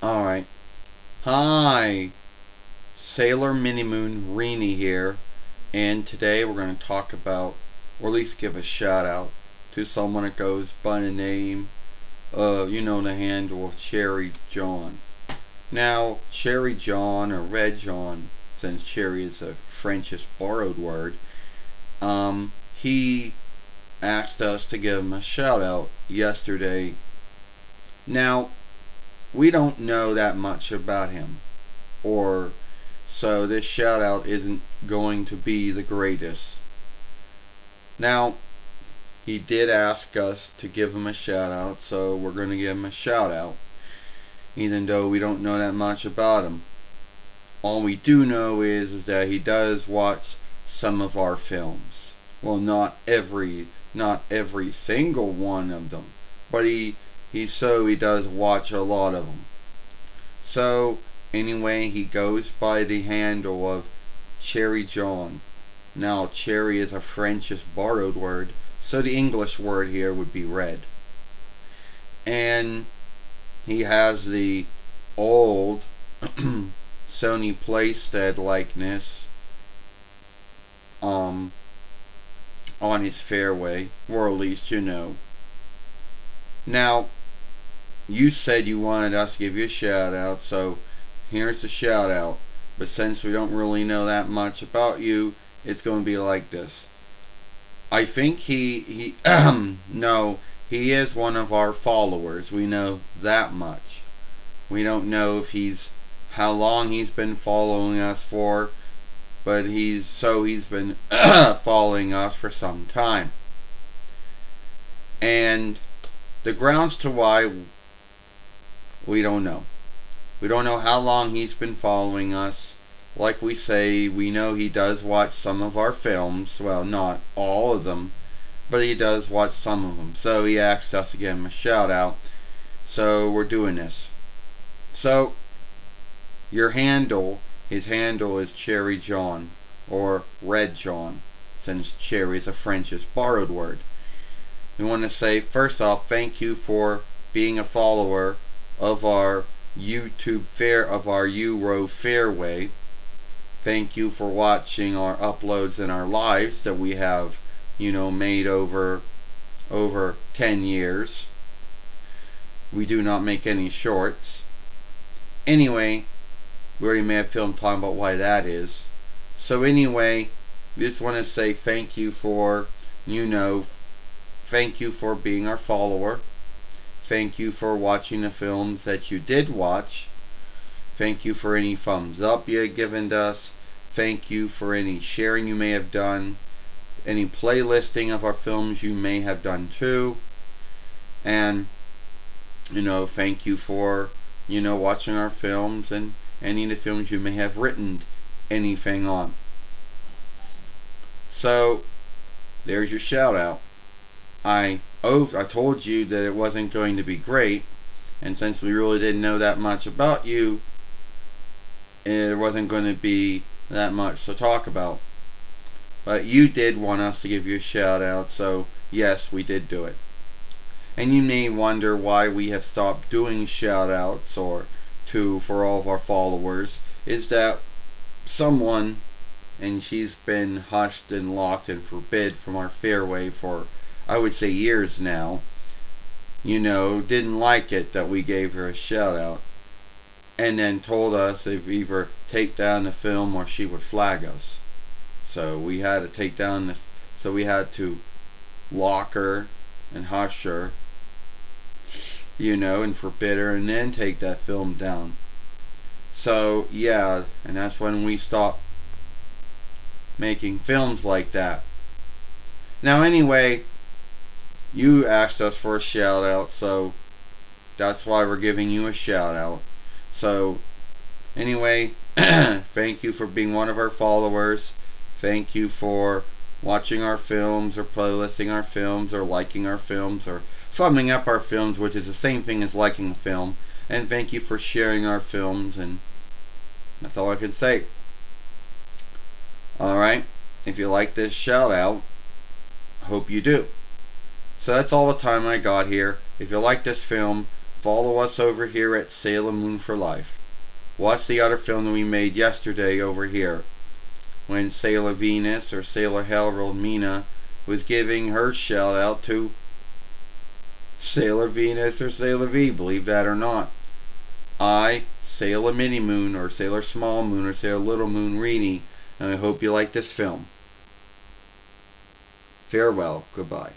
Alright. Hi, Sailor Minimoon Reenie here, and today we're going to talk about, or at least give a shout out to someone that goes by the name, the handle of Cherry John. Now, Cherry John, or Red John, since cherry is a Frenchish borrowed word, he asked us to give him a shout out yesterday. Now, we don't know that much about him, or so this shout out isn't going to be the greatest. Now, he did ask us to give him a shout out, so we're going to give him a shout out, even though we don't know that much about him. All we do know is that he does watch some of our films. Well, not every single one of them, but he does watch a lot of them. So anyway, he goes by the handle of Cherry John. Now, cherry is a Frenchish borrowed word, so the English word here would be red. And he has the old Sony Playstead likeness on his fairway, or at least you know. Now, you said you wanted us to give you a shout out, so here's the shout out. But since we don't really know that much about you, it's going to be like this. I think he no, he is one of our followers. We know that much. We don't know if he's how long he's been following us for, but he's been following us for some time. And the grounds to why, we don't know. We don't know how long he's been following us. Like we say, we know he does watch some of our films. Well, not all of them, but he does watch some of them. So he asked us to give him a shout out. So we're doing this. So, his handle is Cherry John, or Red John, since cherry is a Frenchish borrowed word. We want to say, first off, thank you for being a follower of our YouTube of our Euro Fairway. Thank you for watching our uploads and our lives that we have, made over 10 years. We do not make any shorts. Anyway, we already made a film talking about why that is. So anyway, we just want to say thank you for being our follower. Thank you for watching the films that you did watch. Thank you for any thumbs up you had given us. Thank you for any sharing you may have done. Any playlisting of our films you may have done too. And, thank you for, watching our films and any of the films you may have written anything on. So, there's your shout out. I told you that it wasn't going to be great, and since we really didn't know that much about you, there wasn't going to be that much to talk about. But you did want us to give you a shout out, so yes, we did do it. And you may wonder why we have stopped doing shout outs for all of our followers, is that someone, and she's been hushed and locked and forbid from our fairway for, I would say, years now, didn't like it that we gave her a shout out, and then told us if we either take down the film or she would flag us. So we had to lock her and hush her, and forbid her, and then take that film down. So yeah, and that's when we stopped making films like that. Now anyway, you asked us for a shout out, so that's why we're giving you a shout out. So anyway, thank you for being one of our followers. Thank you for watching our films, or playlisting our films, or liking our films, or thumbing up our films, which is the same thing as liking a film. And thank you for sharing our films, and that's all I can say. Alright, if you like this shout out, hope you do. So that's all the time I got here. If you like this film, follow us over here at Sailor Moon for Life. Watch the other film that we made yesterday over here, when Sailor Venus or Sailor Harold Mina was giving her shout out to Sailor Venus or Sailor V, believe that or not. I, Sailor Mini Moon or Sailor Small Moon or Sailor Little Moon Reenie, and I hope you like this film. Farewell, goodbye.